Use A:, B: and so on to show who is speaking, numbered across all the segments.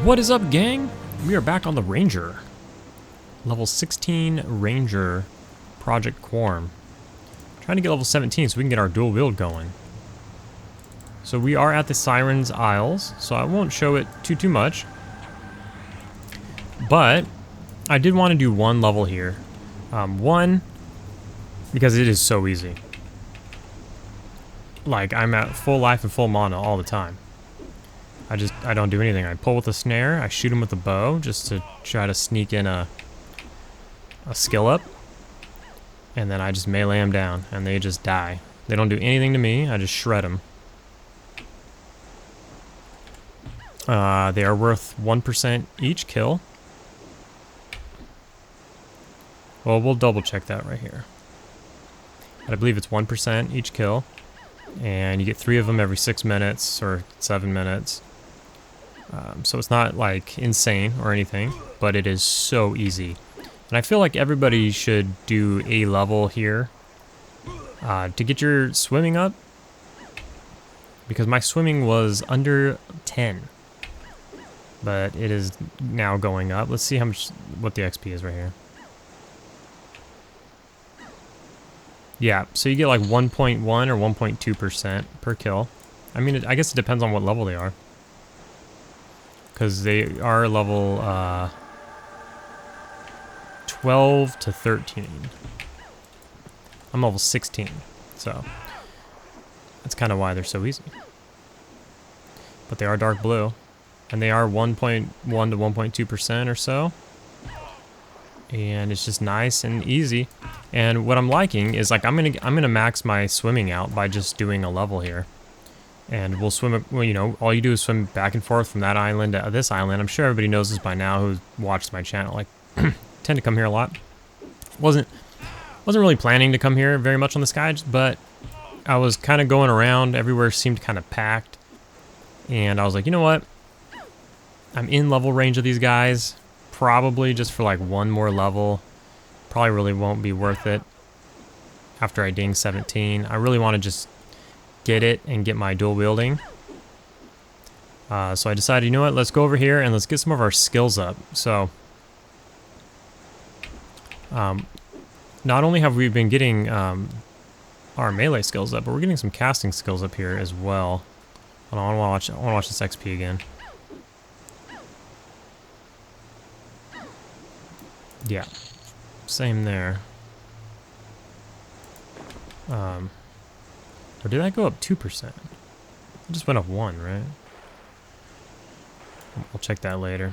A: What is up, gang? We are back on the Ranger. Level 16 Ranger Project Quarm. Trying to get level 17 so we can get our dual wield going. So we are at the Sirens Isles, so I won't show it too much. But I did want to do one level here. One, because it is so easy. Like, I'm at full life and full mana all the time. I don't do anything. I pull with a snare, I shoot him with a bow just to try to sneak in a skill up. And then I just melee them down and they just die. They don't do anything to me, I just shred them. They are worth 1% each kill. Well, we'll double check that right here. But I believe it's 1% each kill. And you get 3 of them every 6 minutes or 7 minutes. So it's not like insane or anything, but it is so easy. And I feel like everybody should do a level here to get your swimming up, because my swimming was under 10, but it is now going up. Let's see what the XP is right here. Yeah, so you get like 1.1 or 1.2% per kill. I mean, I guess it depends on what level they are, because they are level 12 to 13. I'm level 16, so that's kind of why they're so easy. But they are dark blue, and they are 1.1 to 1.2% or so. And it's just nice and easy. And what I'm liking is, like, I'm gonna max my swimming out by just doing a level here. And we'll swim, well, you know, all you do is swim back and forth from that island to this island. I'm sure everybody knows this by now who's watched my channel. Like, tend to come here a lot. Wasn't really planning to come here very much on this guide, but I was kind of going around. Everywhere seemed kind of packed. And I was like, you know what? I'm in level range of these guys. Probably just for like one more level. Probably really won't be worth it after I ding 17. I really want to just get it and get my dual wielding. So I decided, you know what, let's go over here and let's get some of our skills up. So not only have we been getting our melee skills up, but we're getting some casting skills up here as well. Hold on, I want to watch this XP again. Yeah, same there. Or did that go up 2%? It just went up 1, right? I'll check that later.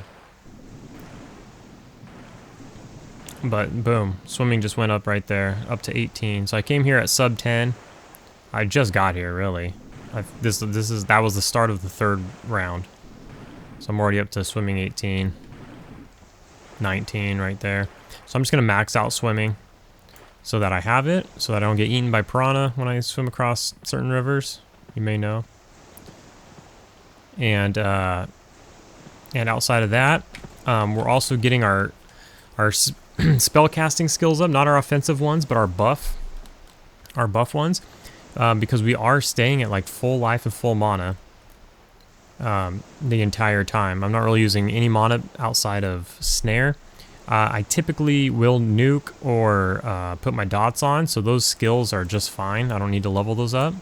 A: But boom, swimming just went up right there, up to 18. So I came here at sub 10. I just got here, really. That was the start of the 3rd round. So I'm already up to swimming 18. 19 right there. So I'm just gonna max out swimming so that I have it, so that I don't get eaten by piranha when I swim across certain rivers, you may know. And outside of that, we're also getting our spell casting skills up, not our offensive ones, but our buff ones, because we are staying at like full life and full mana the entire time. I'm not really using any mana outside of snare. I typically will nuke or put my dots on, so those skills are just fine. I don't need to level those up.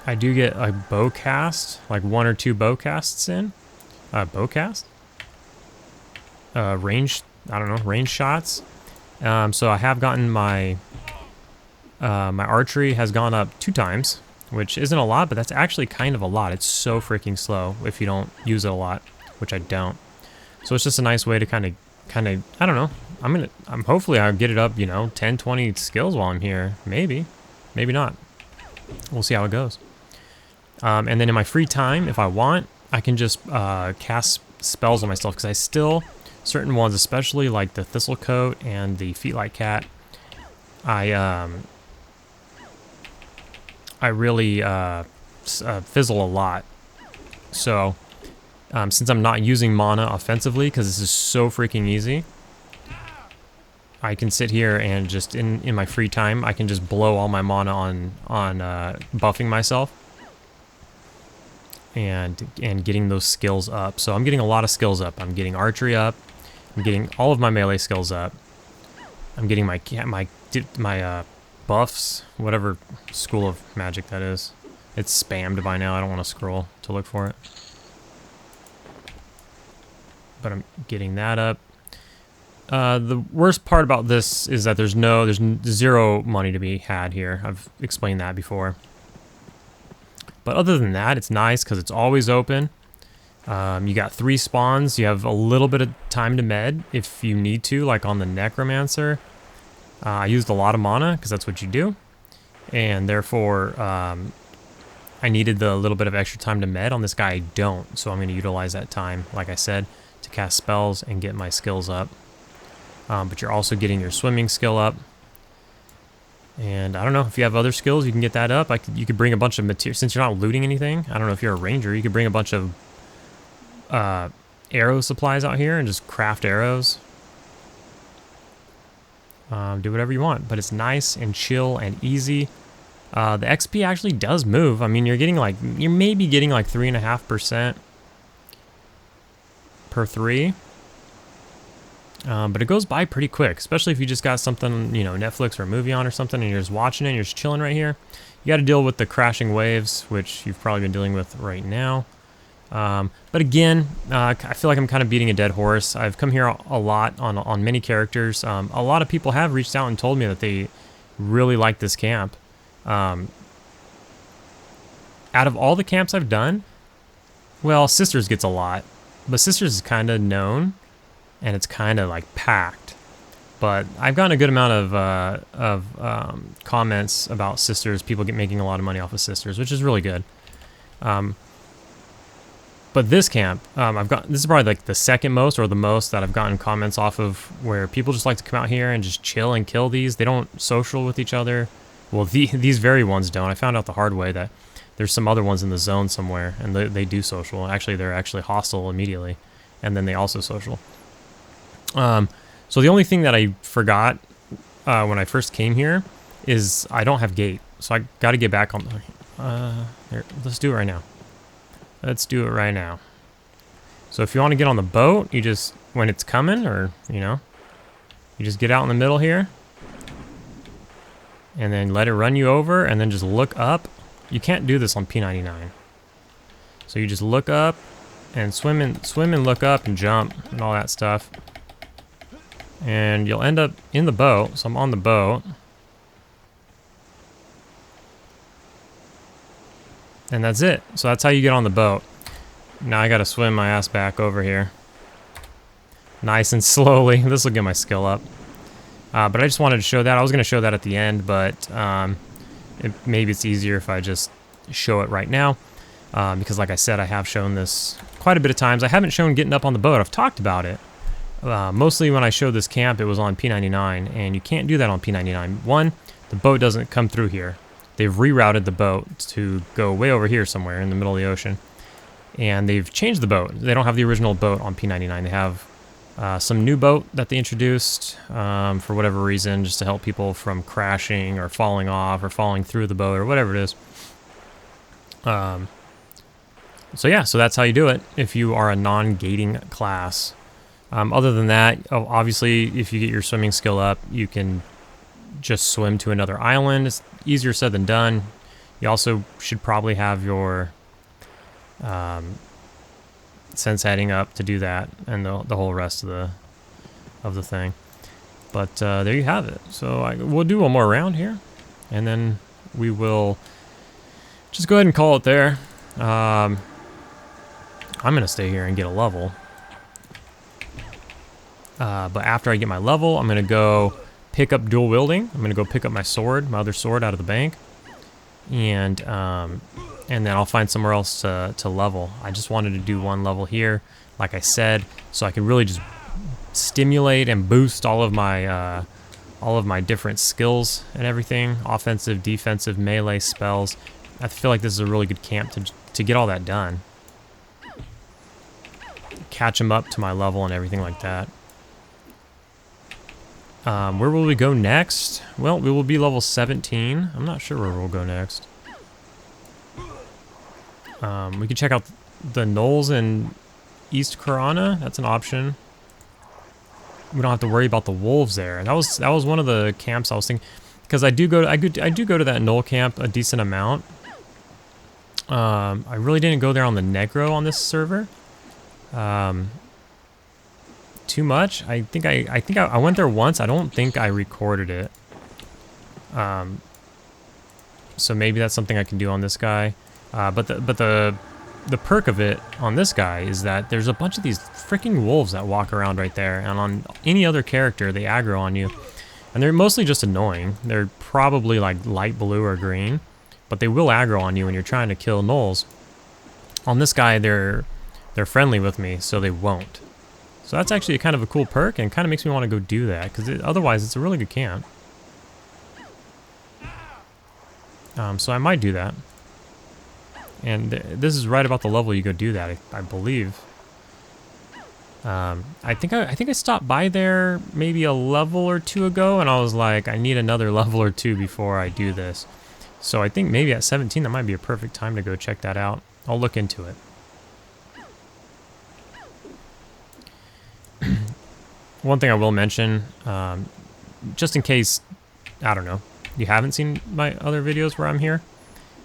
A: I do get a bow cast, like 1 or 2 bow casts in. Bow cast? Range, I don't know, range shots. So I have gotten my archery has gone up 2 times, which isn't a lot, but that's actually kind of a lot. It's so freaking slow if you don't use it a lot, which I don't. So it's just a nice way to kind of, I don't know. Hopefully I'll get it up, you know, 10, 20 skills while I'm here. Maybe not. We'll see how it goes. And then in my free time, if I want, I can just cast spells on myself, because I still, certain ones, especially like the Thistle Coat and the Feetlight Cat, I really fizzle a lot. So since I'm not using mana offensively, because this is so freaking easy, I can sit here and just in my free time, I can just blow all my mana on buffing myself.
B: and getting those skills up. So I'm getting a lot of skills up. I'm getting archery up. I'm getting all of my melee skills up. I'm getting my buffs, whatever school of magic that is. It's spammed by now. I don't want to scroll to look for it. But I'm getting that up. The worst part about this is that there's zero money to be had here. I've explained that before. But other than that, it's nice because it's always open. You got 3 spawns. You have a little bit of time to med if you need to, like on the Necromancer. I used a lot of mana because that's what you do. And therefore, I needed the little bit of extra time to med. On this guy, I don't. So I'm going to utilize that time, like I said, to cast spells and get my skills up. But you're also getting your swimming skill up. And I don't know, if you have other skills, you can get that up. You could bring a bunch of material. Since you're not looting anything, I don't know if you're a ranger, you could bring a bunch of arrow supplies out here and just craft arrows. Do whatever you want, but it's nice and chill and easy. The XP actually does move. I mean, you're maybe getting like 3.5% per 3. But it goes by pretty quick, especially if you just got something, Netflix or a movie on or something, and you're just watching it and you're just chilling right here. You got to deal with the crashing waves, which you've probably been dealing with right now. But again, I feel like I'm kind of beating a dead horse. I've come here a lot on many characters. A lot of people have reached out and told me that they really like this camp. Out of all the camps I've done, well, Sisters gets a lot, but Sisters is kind of known. And it's kind of like packed, but I've gotten a good amount of comments about Sisters. People making a lot of money off of Sisters, which is really good. But this camp, this is probably like the second most or the most that I've gotten comments off of, where people just like to come out here and just chill and kill these. They don't social with each other. Well, these very ones don't. I found out the hard way that there's some other ones in the zone somewhere, and they do social. Actually, they're actually hostile immediately, and then they also social. So the only thing that I forgot when I first came here is I don't have gate. So I got to get back on. Here, let's do it right now. Let's do it right now. So if you want to get on the boat, you just, when it's coming, or, you just get out in the middle here. And then let it run you over, and then just look up. You can't do this on P99. So you just look up and swim and look up and jump and all that stuff. And you'll end up in the boat. So I'm on the boat. And that's it. So that's how you get on the boat. Now I gotta swim my ass back over here. Nice and slowly. This will get my skill up. But I just wanted to show that. I was gonna show that at the end, but maybe it's easier if I just show it right now. Because like I said, I have shown this quite a bit of times. I haven't shown getting up on the boat. I've talked about it. Mostly when I showed this camp, it was on P99, and you can't do that on P99. One, the boat doesn't come through here. They've rerouted the boat to go way over here somewhere in the middle of the ocean. And they've changed the boat. They don't have the original boat on P99. They have some new boat that they introduced for whatever reason, just to help people from crashing or falling off or falling through the boat or whatever it is. So yeah, so that's how you do it if you are a non-gating class. Other than that, obviously, if you get your swimming skill up, you can just swim to another island. It's easier said than done. You also should probably have your sense heading up to do that, and the whole rest of the thing. But there you have it. So we'll do one more round here, and then we will just go ahead and call it there. I'm gonna stay here and get a level. But after I get my level, I'm gonna go pick up dual wielding. I'm gonna go pick up my sword, my other sword, out of the bank, and then I'll find somewhere else to level. I just wanted to do one level here, like I said, so I can really just stimulate and boost all of my different skills and everything, offensive, defensive, melee spells. I feel like this is a really good camp to get all that done. Catch them up to my level and everything like that. Where will we go next? Well, we will be level 17. I'm not sure where we'll go next. We could check out the Knolls in East Karana. That's an option. We don't have to worry about the wolves there. That was one of the camps I was thinking, because I do go to that Knoll camp a decent amount. I really didn't go there on the Negro on this server. Too much. I think I went there once. I don't think I recorded it. So maybe that's something I can do on this guy. But the perk of it on this guy is that there's a bunch of these freaking wolves that walk around right there, and on any other character they aggro on you, and they're mostly just annoying. They're probably like light blue or green, but they will aggro on you when you're trying to kill gnolls. On this guy, they're friendly with me, so they won't. So that's actually kind of a cool perk, and kind of makes me want to go do that, because otherwise it's a really good camp. So I might do that. And this is right about the level you go do that, I believe. I think I stopped by there maybe a level or two ago, and I was like, I need another level or two before I do this. So I think maybe at 17 that might be a perfect time to go check that out. I'll look into it. One thing I will mention, just in case, I don't know, you haven't seen my other videos where I'm here,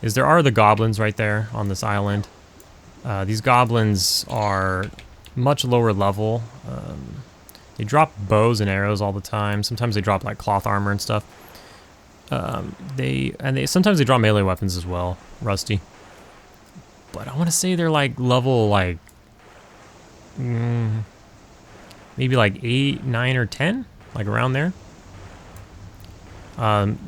B: is there are the goblins right there on this island. These goblins are much lower level. They drop bows and arrows all the time. Sometimes they drop like cloth armor and stuff. Sometimes they drop melee weapons as well, rusty. But I want to say they're like level like maybe like 8, 9, or 10, like around there.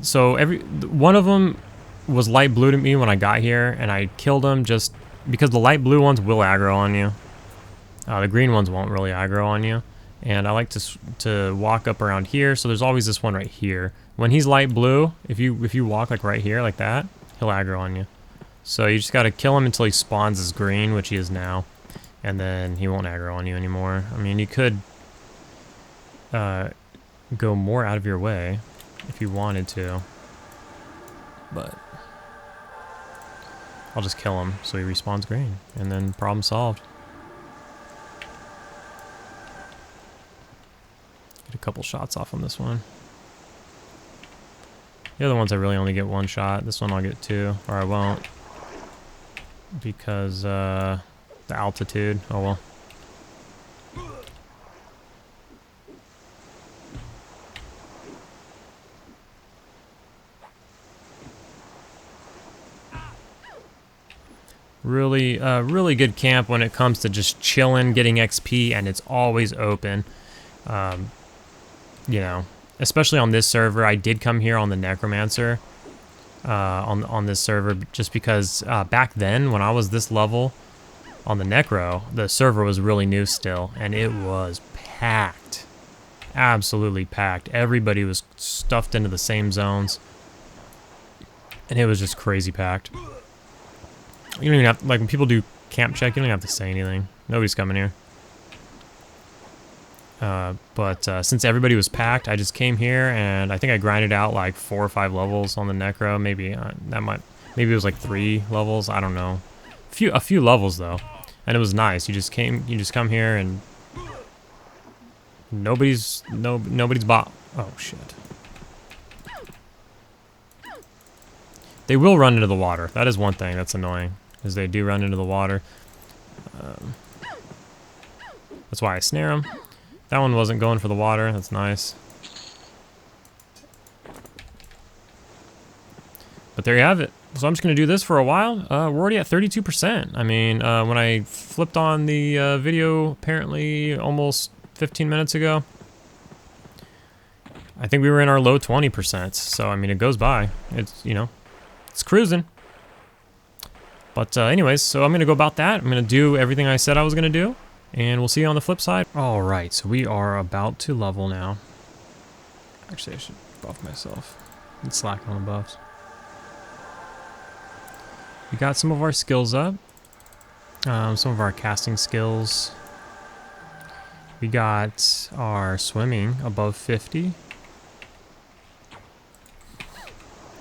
B: So one of them was light blue to me when I got here, and I killed him just because the light blue ones will aggro on you. The green ones won't really aggro on you. And I like to walk up around here, so there's always this one right here. When he's light blue, if you walk like right here like that, he'll aggro on you. So you just gotta kill him until he spawns as green, which he is now, and then he won't aggro on you anymore. I mean, you could go more out of your way if you wanted to, but I'll just kill him so he respawns green, and then problem solved. Get a couple shots off on this one. The other ones I really only get one shot. This one I'll get two, or I won't, because the altitude. Oh well. Really good camp when it comes to just chilling, getting XP, and it's always open. You know, especially on this server. I did come here on the Necromancer on this server just because back then when I was this level on the Necro, the server was really new still, and it was packed, absolutely packed. Everybody was stuffed into the same zones, and it was just crazy packed. You don't even have, like, when people do camp check, you don't have to say anything. Nobody's coming here. But since everybody was packed, I just came here, and I think I grinded out like 4 or 5 levels on the Necro. Maybe maybe it was like 3 levels. I don't know. A few levels though, and it was nice. You just come here, and nobody's bought. Oh shit. They will run into the water. That is one thing that's annoying, is they do run into the water. That's why I snare them. That one wasn't going for the water. That's nice. But there you have it. So I'm just going to do this for a while. We're already at 32%. I mean, when I flipped on the video apparently almost 15 minutes ago, I think we were in our low 20%. So, I mean, it goes by. It's, you know, it's cruising. But anyways, so I'm going to go about that. I'm going to do everything I said I was going to do, and we'll see you on the flip side. All right, so we are about to level now. Actually, I should buff myself. I'm slacking on the buffs. We got some of our skills up. Some of our casting skills. We got our swimming above 50.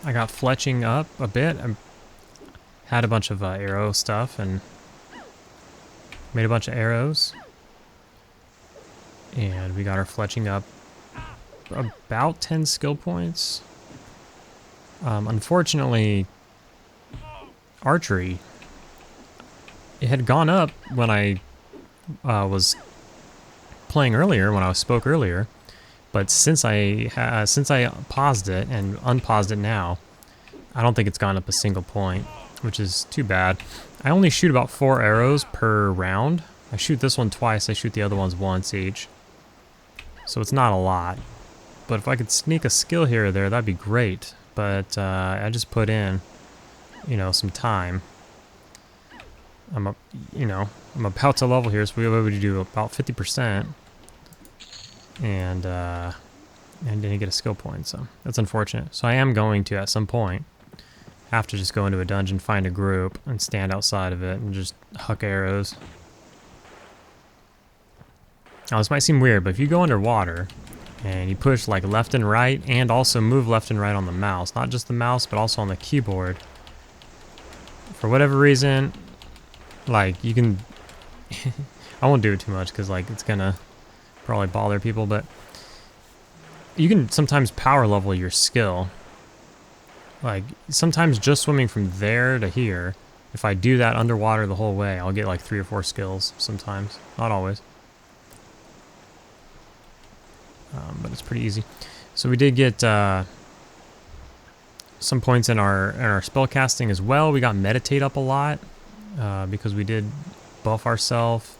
B: I got fletching up a bit.
A: had a bunch of arrow stuff and made a bunch of arrows. And we got our fletching up about 10 skill points. Unfortunately, archery, it had gone up when I was playing earlier, when I spoke earlier, but since I paused it and unpaused it now, I don't think it's gone up a single point, which is too bad. I only shoot about 4 arrows per round. I shoot this one twice, I shoot the other ones once each. So it's not a lot. But if I could sneak a skill here or there, that'd be great. But I just put in, you know, some time. I'm about to level here, so we'll be able to do about 50%. And didn't get a skill point, so that's unfortunate. So I am going to, at some point, have to just go into a dungeon, find a group, and stand outside of it and just huck arrows. Now this might seem weird, but if you go underwater and you push like left and right and also move left and right on the mouse, not just the mouse but also on the keyboard, for whatever reason, like you can I won't do it too much because like it's gonna probably bother people, but you can sometimes power level your skill. Like sometimes just swimming from there to here, if I do that underwater the whole way, I'll get like 3 or 4 skills sometimes, not always. But it's pretty easy. So we did get some points in our spell casting as well. We got meditate up a lot because we did buff ourselves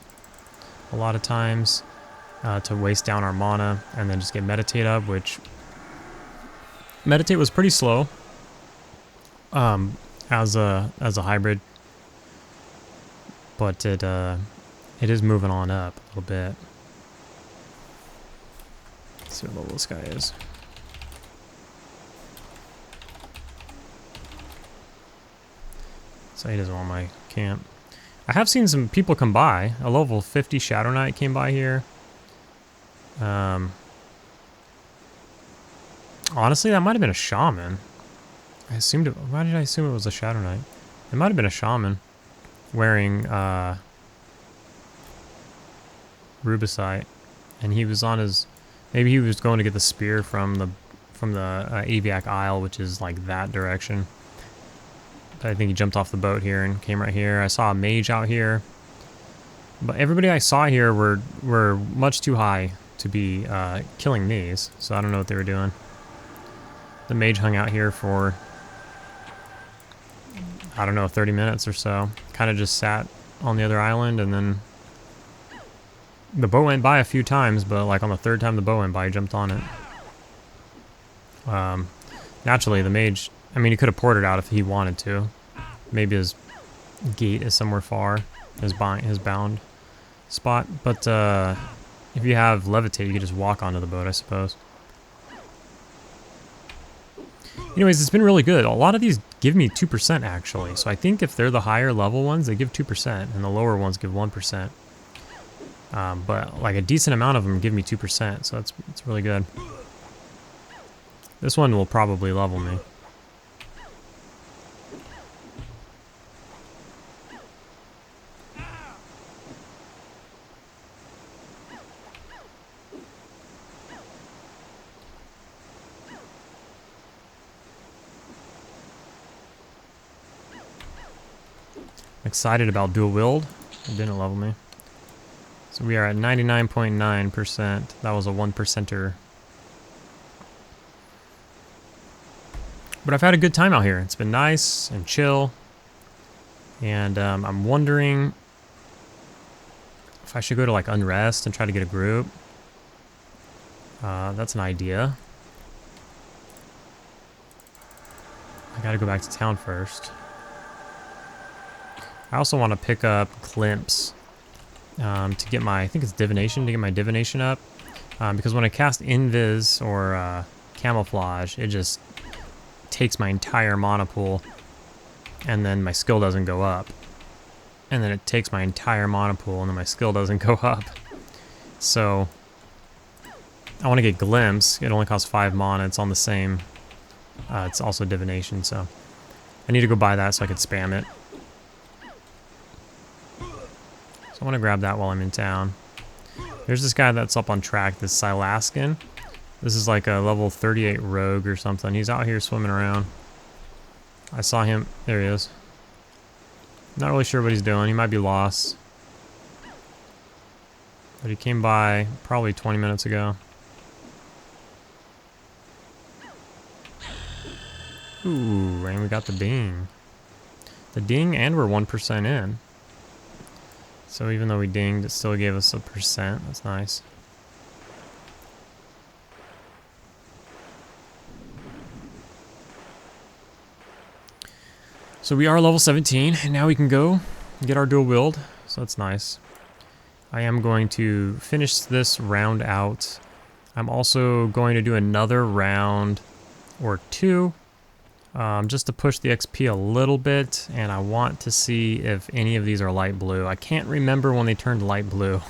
A: a lot of times to waste down our mana and then just get meditate up, which meditate was pretty slow as a hybrid, but it is moving on up a little bit. Let's see what level this guy is. So he doesn't want my camp. I have seen some people come by. A level 50 Shadow Knight came by here. Honestly, that might have been a shaman. Why did I assume it was a Shadow Knight? It might have been a shaman wearing rubicite, and he was on his. Maybe he was going to get the spear from the Sirens Isle, which is like that direction. But I think he jumped off the boat here and came right here. I saw a mage out here, but everybody I saw here were much too high to be killing these, so I don't know what they were doing. The mage hung out here for, I don't know, 30 minutes or so. Kind of just sat on the other island, and then the boat went by a few times, but like on the 3rd time the boat went by, he jumped on it. Naturally, the mage, I mean, he could have ported out if he wanted to. Maybe his gate is somewhere far, his bound spot. But if you have levitate, you could just walk onto the boat, I suppose. Anyways, it's been really good. A lot of these give me 2% actually. So I think if they're the higher level ones, they give 2%, and the lower ones give 1%. But like a decent amount of them give me 2%, so it's really good. This one will probably level me. Excited about dual wield. It didn't level me. So we are at 99.9%. That was a 1%er. But I've had a good time out here. It's been nice and chill. And I'm wondering if I should go to like Unrest and try to get a group. That's an idea. I gotta go back to town first. I also want to pick up Glimpse to get my, I think it's Divination, to get my Divination up. Because when I cast Invis or Camouflage, it just takes my entire mana pool, and then my skill doesn't go up. And then it takes my entire mana pool, and then my skill doesn't go up. So I want to get Glimpse. It only costs 5 mana. It's on the same. It's also Divination, so I need to go buy that so I can spam it I want to grab that while I'm in town. There's this guy that's up on track, this Silaskin. This is like a level 38 rogue or something. He's out here swimming around. I saw him. There he is. Not really sure what he's doing. He might be lost. But he came by probably 20 minutes ago. Ooh, and we got the ding. The ding, and we're 1% in. So even though we dinged, it still gave us a percent. That's nice. So we are level 17, and now we can go get our dual wield. So that's nice. I am going to finish this round out. I'm also going to do another round or two, just to push the XP a little bit, and I want to see if any of these are light blue. I can't remember when they turned light blue.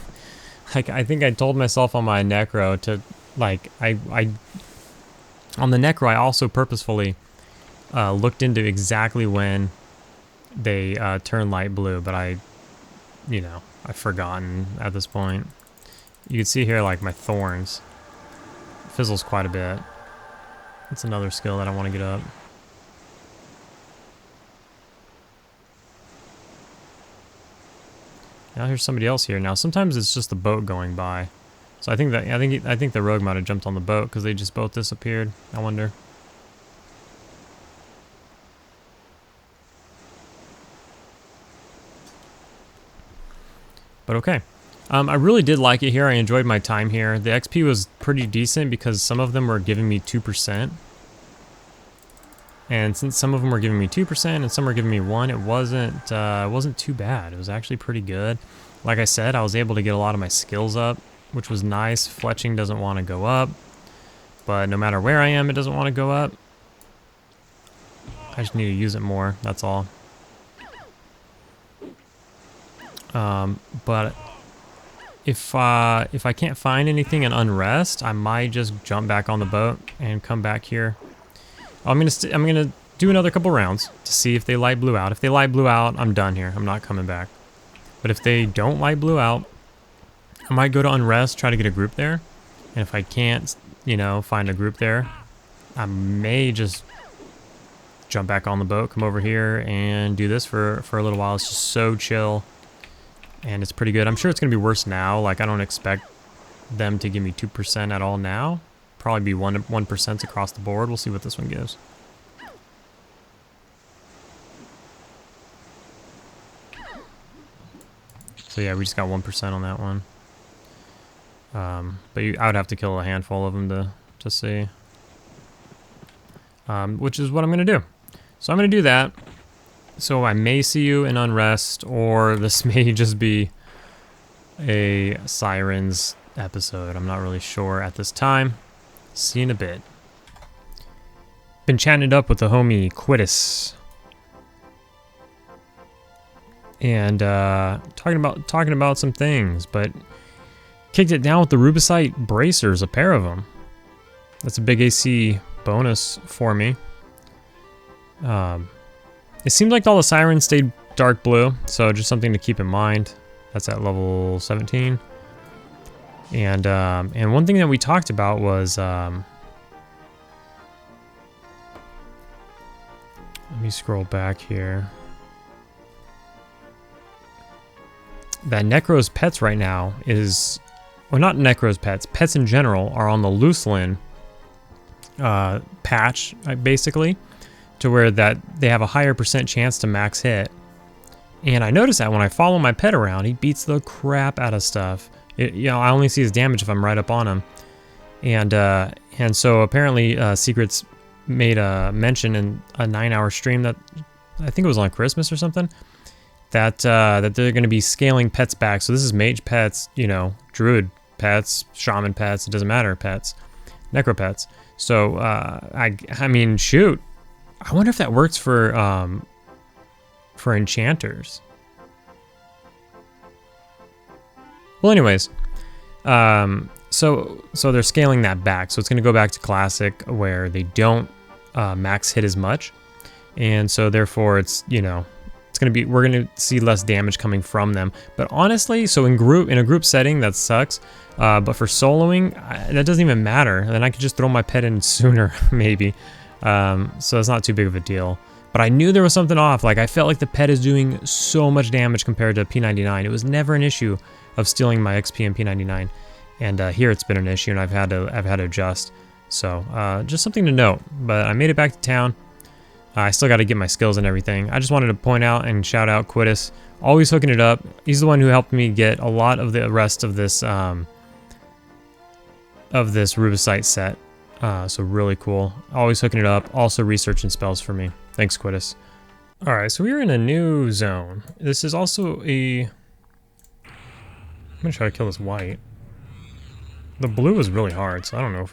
A: Like, I think I told myself on my Necro to, like, on the Necro, I also purposefully looked into exactly when they turn light blue, but I've forgotten at this point. You can see here, like, my thorns fizzles quite a bit. That's another skill that I want to get up. Now here's somebody else here. Now sometimes it's just the boat going by, so I think the rogue might have jumped on the boat because they just both disappeared. I wonder. But okay. I really did like it here. I enjoyed my time here. The XP was pretty decent because some of them were giving me 2%. And since some of them were giving me 2% and some were giving me 1, it wasn't too bad. It was actually pretty good. Like I said, I was able to get a lot of my skills up, which was nice. Fletching doesn't want to go up, but no matter where I am, it doesn't want to go up. I just need to use it more, that's all. But if I can't find anything in Unrest, I might just jump back on the boat and come back here. I'm gonna do another couple rounds to see if they light blue out. If they light blue out, I'm done here. I'm not coming back. But if they don't light blue out, I might go to Unrest, try to get a group there. And if I can't, find a group there, I may just jump back on the boat, come over here, and do this for a little while. It's just so chill, and it's pretty good. I'm sure it's gonna be worse now. Like, I don't expect them to give me 2% at all now. Probably be 1% across the board. We'll see what this one gives. So yeah, we just got 1% on that one. But I would have to kill a handful of them to see. Which is what I'm gonna do. So I'm gonna do that. So I may see you in Unrest, or this may just be a Sirens episode. I'm not really sure at this time. See you in a bit. Been chatting it up with the homie Quittis, and talking about some things, but kicked it down with the Rubicite bracers, a pair of them. That's a big AC bonus for me. It seemed like all the Sirens stayed dark blue, so just something to keep in mind. That's at level 17. And one thing that we talked about was, let me scroll back here. That Necro's pets right now is, well, not Necro's pets, pets in general are on the Lucelin patch, basically, to where that they have a higher % chance to max hit. And I noticed that when I follow my pet around, he beats the crap out of stuff. I only see his damage if I'm right up on him. And so apparently Secrets made a mention in a 9-hour stream that I think it was on Christmas or something, that they're going to be scaling pets back. So this is mage pets, druid pets, shaman pets, it doesn't matter, pets, necro pets. So I mean, shoot, I wonder if that works for enchanters. Well, anyways, so they're scaling that back. So it's going to go back to classic where they don't max hit as much, and so therefore it's it's we're gonna see less damage coming from them. But honestly, so in a group setting, that sucks. But for soloing, that doesn't even matter. Then I could just throw my pet in sooner, maybe. So it's not too big of a deal. But I knew there was something off. Like, I felt like the pet is doing so much damage compared to P99. It was never an issue of stealing my XP in P99. And here it's been an issue, and I've had to adjust. So just something to note. But I made it back to town. I still got to get my skills and everything. I just wanted to point out and shout out Quittis. Always hooking it up. He's the one who helped me get a lot of the rest of this Rubicite set. So really cool. Always hooking it up. Also researching spells for me. Thanks, Quittis. Alright, so we're in a new zone. This is also a... I'm gonna try to kill this white. The blue is really hard, so I don't know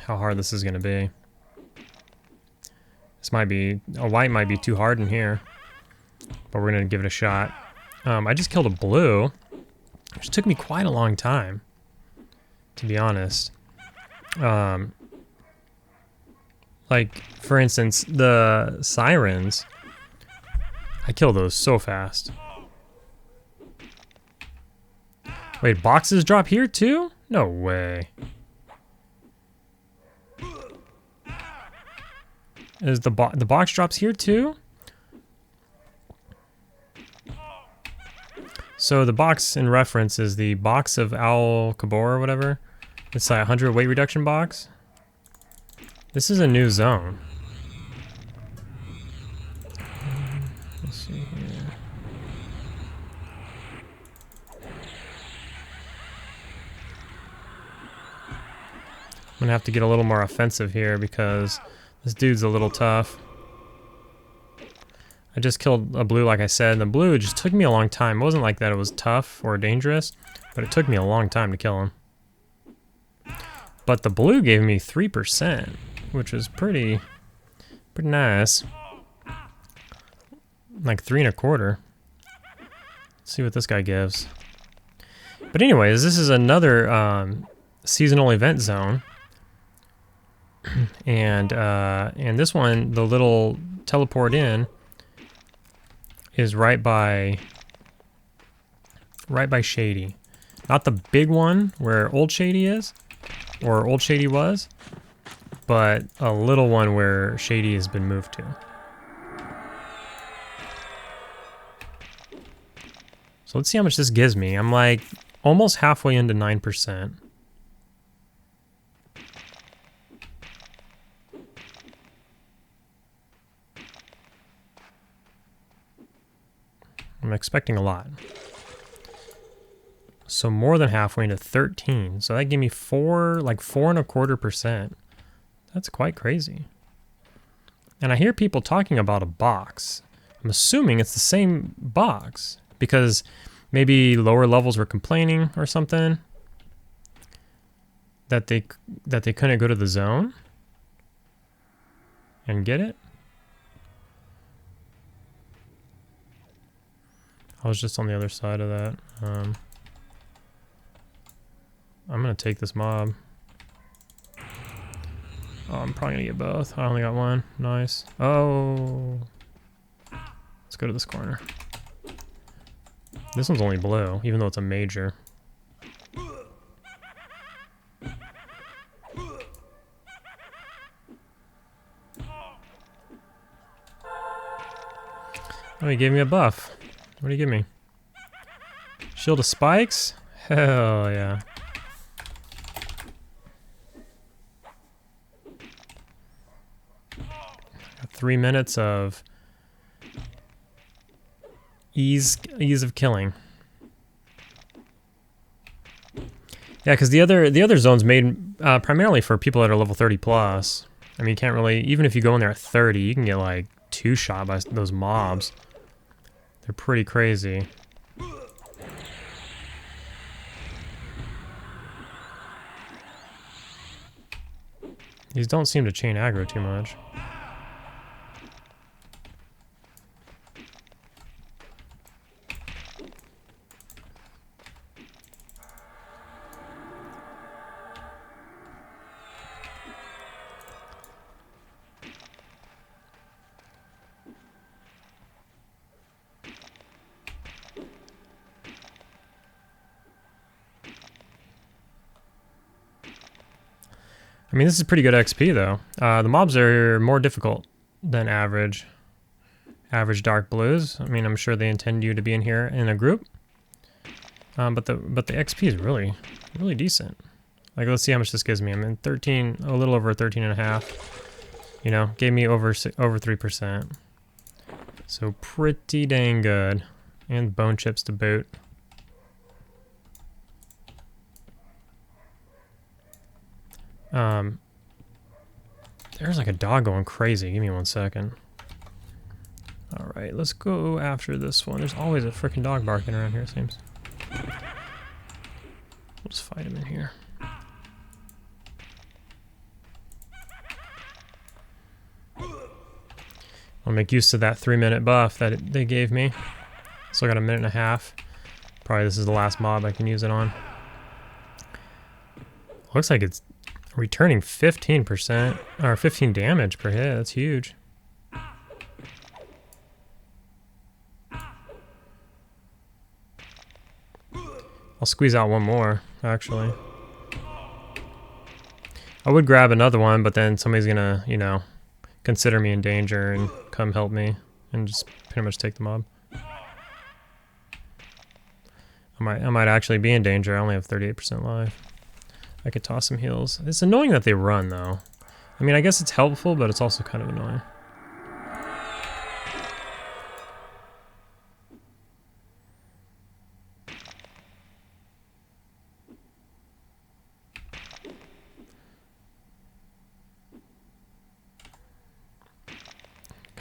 A: how hard this is gonna be. This might be... A white might be too hard in here. But we're gonna give it a shot. I just killed a blue, which took me quite a long time, to be honest. Like, for instance, the Sirens, I kill those so fast. Wait, boxes drop here too? No way. Is the box drops here too? So the box in reference is the box of Al Kabor or whatever. It's like 100 weight reduction box. This is a new zone. Let's see here. I'm gonna have to get a little more offensive here because this dude's a little tough. I just killed a blue, like I said, and the blue just took me a long time. It wasn't like that it was tough or dangerous, but it took me a long time to kill him. But the blue gave me 3%, which was pretty nice. Like 3 1/4. Let's see what this guy gives. But anyways, this is another seasonal event zone. And this one, the little teleport in, is right by Shady. Not the big one where Old Shady is, or Old Shady was, but a little one where Shady has been moved to. So let's see how much this gives me. I'm like almost halfway into 9%. I'm expecting a lot. So more than halfway into 13. So that gave me 4 1/4%. That's quite crazy. And I hear people talking about a box. I'm assuming it's the same box because maybe lower levels were complaining or something that they couldn't go to the zone and get it. I was just on the other side of that. I'm gonna take this mob. Oh, I'm probably gonna get both. I only got one. Nice. Oh. Let's go to this corner. This one's only blue, even though it's a major. Oh, he gave me a buff. What do you give me? Shield of Spikes? Hell yeah. Got 3 minutes of ease of killing. Yeah, because the other zone's made primarily for people that are level 30 plus. I mean, you can't really, even if you go in there at 30, you can get like 2-shot by those mobs. They're pretty crazy. These don't seem to chain aggro too much. I mean, this is pretty good XP, though. The mobs are more difficult than average dark blues. I mean, I'm sure they intend you to be in here in a group. But the XP is really decent. Like, let's see how much this gives me. I'm in 13, a little over 13 and a half. You know, gave me over 3%. So pretty dang good. And bone chips to boot. There's like a dog going crazy. Give me 1 second. All right, let's go after this one. There's always a freaking dog barking around here, it seems. We'll just fight him in here. I'll make use of that 3-minute buff that they gave me. Still got a minute and a half. Probably this is the last mob I can use it on. Looks like it's returning 15% or 15 damage per hit. That's huge. I'll squeeze out one more, actually. I would grab another one, but then somebody's gonna, you know, consider me in danger and come help me and just pretty much take the mob. I might actually be in danger. I only have 38% life. I could toss some heals. It's annoying that they run, though. I mean, I guess it's helpful, but it's also kind of annoying.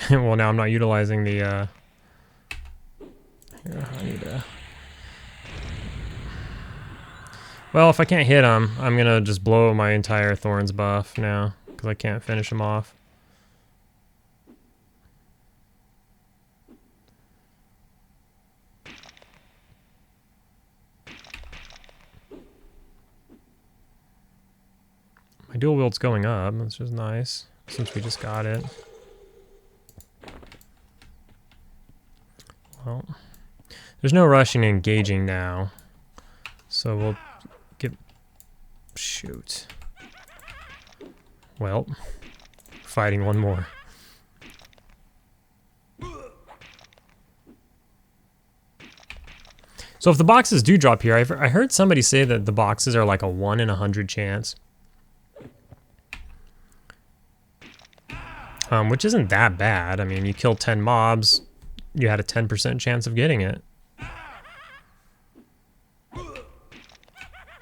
A: Well, now I'm not utilizing the, here, I need to... Well, if I can't hit him, I'm gonna just blow my entire Thorns buff now, because I can't finish him off. My dual wield's going up, which is nice, since we just got it. Well, there's no rushing and engaging now, so we'll get... Shoot. Well, fighting one more. So if the boxes do drop here, I heard somebody say that the boxes are like a 1 in 100 chance. Which isn't that bad. I mean, you kill 10 mobs, you had a 10% chance of getting it.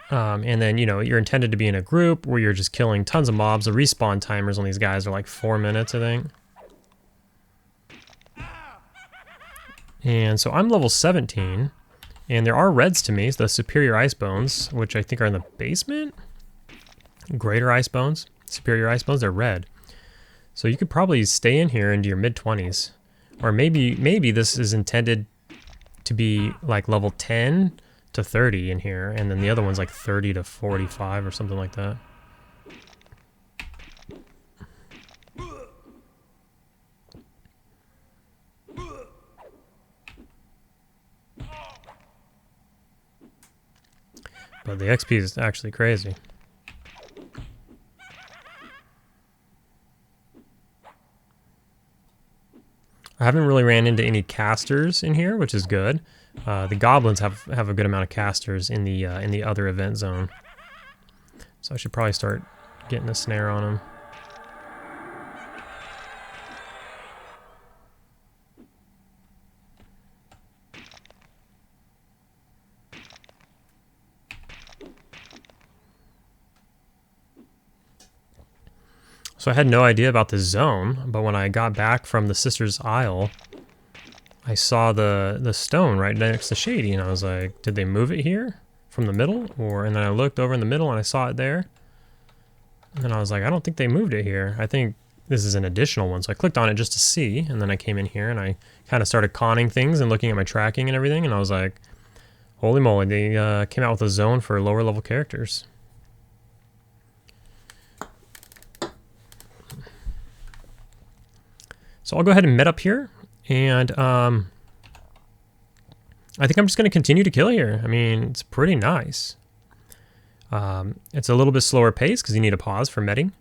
A: And then, you know, you're intended to be in a group where you're just killing tons of mobs. The respawn timers on these guys are like 4 minutes, I think. And so I'm level 17, and there are reds to me, the superior ice bones, which I think are in the basement. Greater ice bones, superior ice bones, they're red. So you could probably stay in here into your mid-20s. Or maybe this is intended to be like level 10 to 30 in here, and then the other one's like 30 to 45 or something like that. But the XP is actually crazy. I haven't really ran into any casters in here, which is good. The goblins have a good amount of casters in the other event zone. So I should probably start getting a snare on them. So I had no idea about this zone, but when I got back from the Sirens Isle, I saw the stone right next to Shady, and I was like, did they move it here from the middle? And then I looked over in the middle and I saw it there. And then I was like, I don't think they moved it here. I think this is an additional one. So I clicked on it just to see, and then I came in here and I kind of started conning things and looking at my tracking and everything, and I was like, holy moly, they came out with a zone for lower level characters. So I'll go ahead and met up here, and I think I'm just going to continue to kill here. I mean, it's pretty nice. It's a little bit slower pace because you need a pause for medding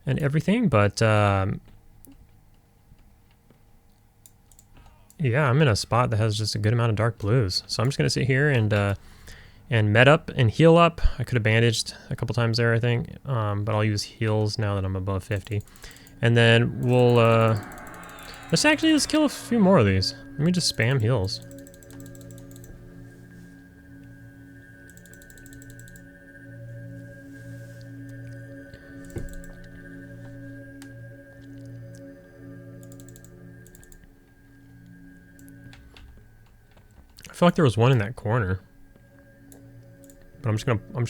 A: and everything, but yeah, I'm in a spot that has just a good amount of dark blues. So I'm just going to sit here and med up and heal up. I could have bandaged a couple times there, I think, but I'll use heals now that I'm above 50. And then we'll, let's kill a few more of these. Let me just spam heals. I feel like there was one in that corner, but I'm just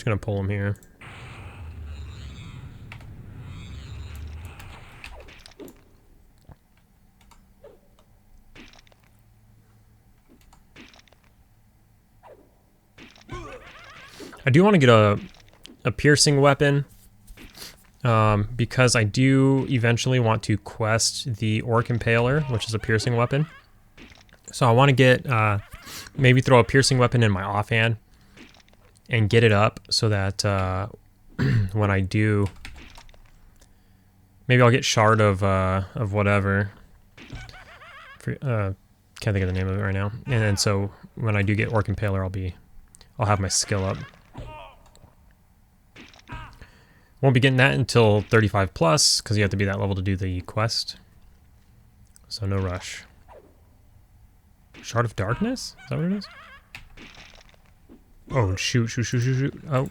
A: gonna pull him here. I do want to get a piercing weapon because I do eventually want to quest the Orc Impaler, which is a piercing weapon. So I want to get maybe throw a piercing weapon in my offhand and get it up so that when I do, maybe I'll get shard of whatever. Can't think of the name of it right now. And then so when I do get Orc Impaler, I'll have my skill up. Won't be getting that until 35 plus because you have to be that level to do the quest. So no rush. Shard of Darkness? Is that what it is? Oh, shoot. Oh.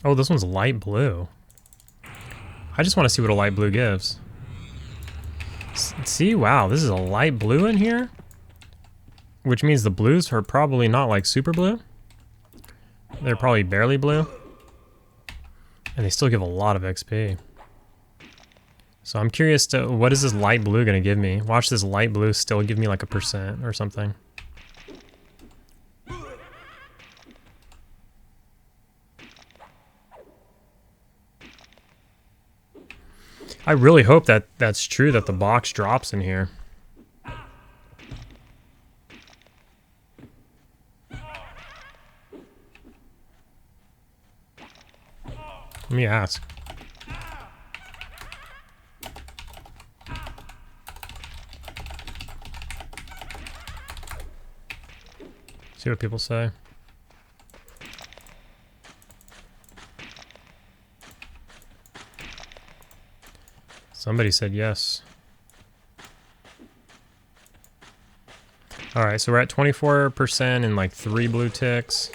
A: Oh, this one's light blue. I just want to see what a light blue gives. See, wow, this is a light blue in here? Which means the blues are probably not like super blue. They're probably barely blue. And they still give a lot of XP. So I'm curious to, what is this light blue gonna give me? Watch this light blue still give me like 1% or something. I really hope that that's true, that the box drops in here. Let me ask. See what people say. Somebody said yes. Alright, so we're at 24% and like 3 blue ticks.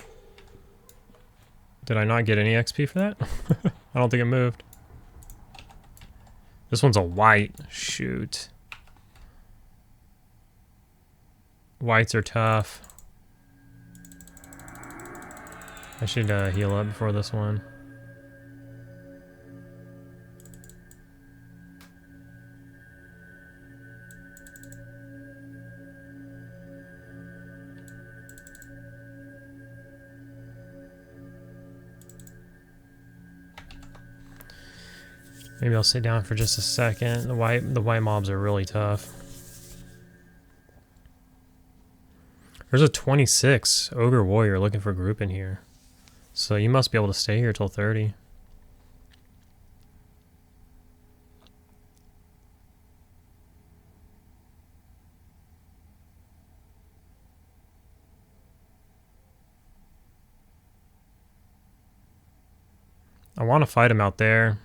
A: Did I not get any XP for that? I don't think it moved. This one's a white. Shoot. Whites are tough. I should heal up before this one. Maybe I'll sit down for just a second. The white mobs are really tough. There's a 26 Ogre Warrior looking for group in here. So you must be able to stay here till 30. I want to fight him out there,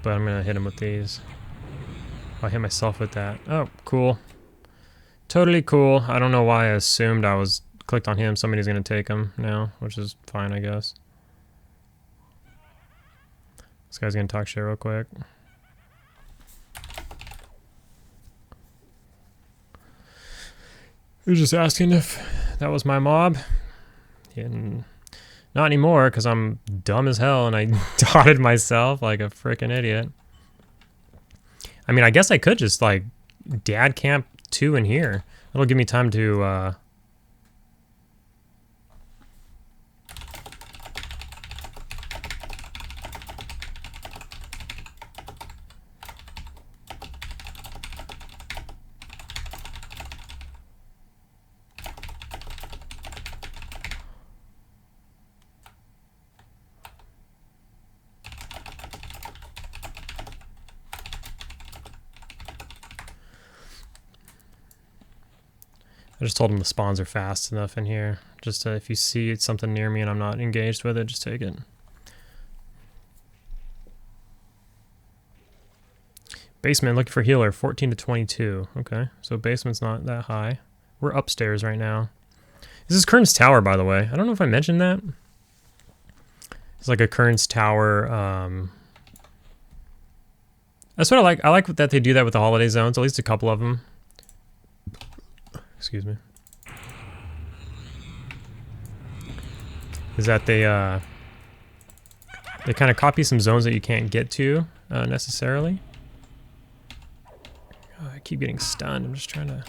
A: but I'm gonna hit him with these. I'll hit myself with that. Oh, cool. Totally cool. I don't know why I assumed I was clicked on him. Somebody's gonna take him now, which is fine, I guess. This guy's gonna talk shit real quick. He was just asking if that was my mob. And
B: Not anymore, because I'm dumb as hell and I dotted myself like a freaking idiot. I mean, I guess I could just, like, dad camp 2 in here. It'll give me time to, I just told him the spawns are fast enough in here. Just if you see something near me and I'm not engaged with it, just take it. Basement, looking for healer, 14 to 22. Okay, so basement's not that high. We're upstairs right now. This is Kurn's tower, by the way. I don't know if I mentioned that. It's like a Kurn's tower. That's what I like. I like that they do that with the holiday zones, at least a couple of them. Excuse me. Is that they kind of copy some zones that you can't get to necessarily. Oh, I keep getting stunned. I'm just trying to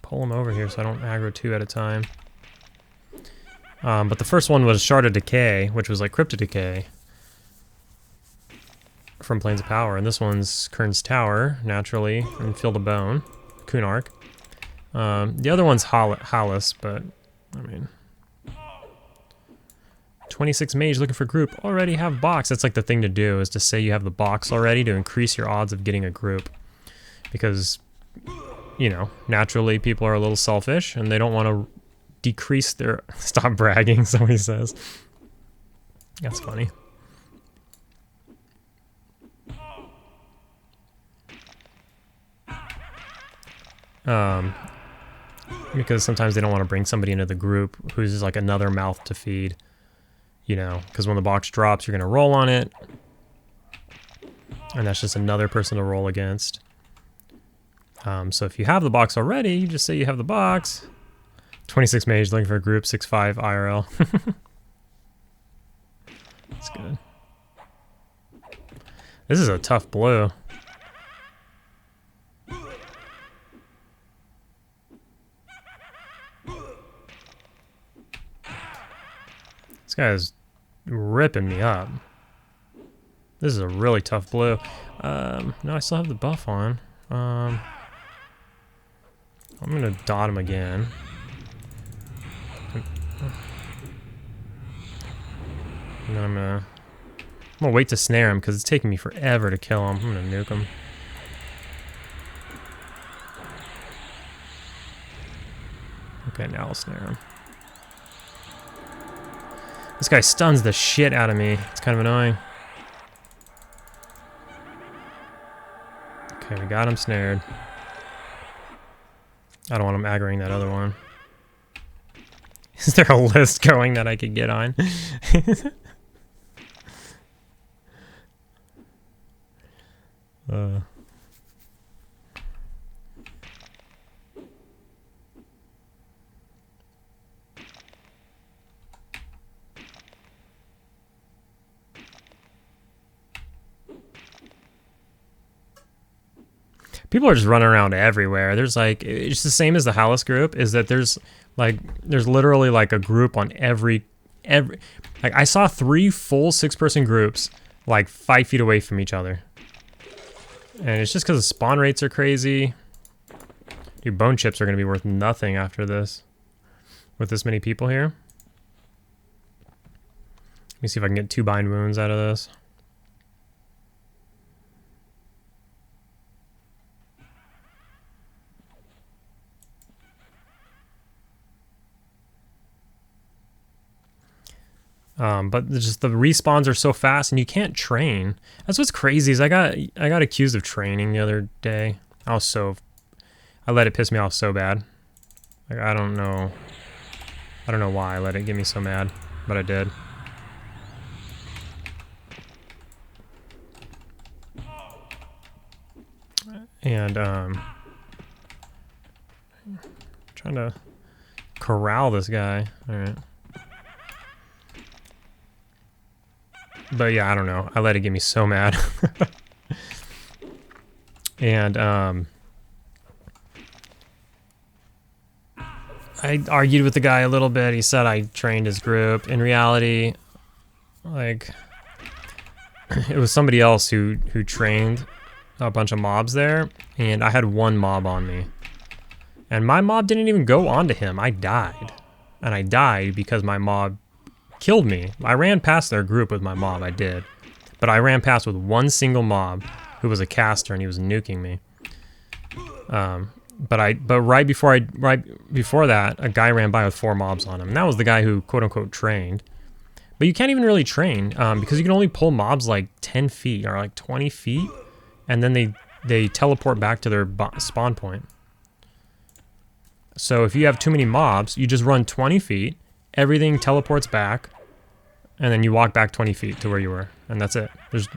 B: pull them over here so I don't aggro 2 at a time. But the first one was Shard of Decay, which was like Crypto Decay from Plains of Power, and this one's Kurn's Tower, naturally, and Field of Bone, Kunark. The other one's Hallis, but, I mean... 26 mage looking for group, already have box. That's like the thing to do, is to say you have the box already to increase your odds of getting a group. Because, you know, naturally people are a little selfish, and they don't want to decrease their... Stop bragging, somebody says. That's funny. Because sometimes they don't want to bring somebody into the group who's just like another mouth to feed, you know, because when the box drops, you're going to roll on it, and that's just another person to roll against. So if you have the box already, you just say you have the box. 26 mage looking for a group, 6'5" IRL. That's good. This is a tough blue. This guy is ripping me up. This is a really tough blue. No, I still have the buff on. I'm gonna dot him again. And then I'm gonna wait to snare him because it's taking me forever to kill him. I'm gonna nuke him. Okay, now I'll snare him. This guy stuns the shit out of me. It's kind of annoying. Okay, we got him snared. I don't want him aggroing that other one. Is there a list going that I could get on? People are just running around everywhere. There's like, it's the same as the Hallis group, is that there's literally like a group on every, like I saw 3 full 6-person groups like 5 feet away from each other. And it's just because the spawn rates are crazy. Dude, bone chips are going to be worth nothing after this. With this many people here. Let me see if I can get 2 bind wounds out of this. But just the respawns are so fast, and you can't train. That's what's crazy. Is I got accused of training the other day. I let it piss me off so bad. Like I don't know why I let it get me so mad, but I did. And trying to corral this guy. All right. But yeah, I don't know. I let it get me so mad. And I argued with the guy a little bit. He said I trained his group. In reality, like, it was somebody else who trained a bunch of mobs there, and I had one mob on me. And my mob didn't even go onto him. I died. And I died because my mob killed me. I ran past their group with my mob, I did. But I ran past with one single mob who was a caster and he was nuking me. But right before that, a guy ran by with 4 mobs on him. And that was the guy who quote unquote trained. But you can't even really train because you can only pull mobs like 10 feet or like 20 feet. And then they teleport back to their spawn point. So if you have too many mobs, you just run 20 feet, everything teleports back, and then you walk back 20 feet to where you were, and that's it. With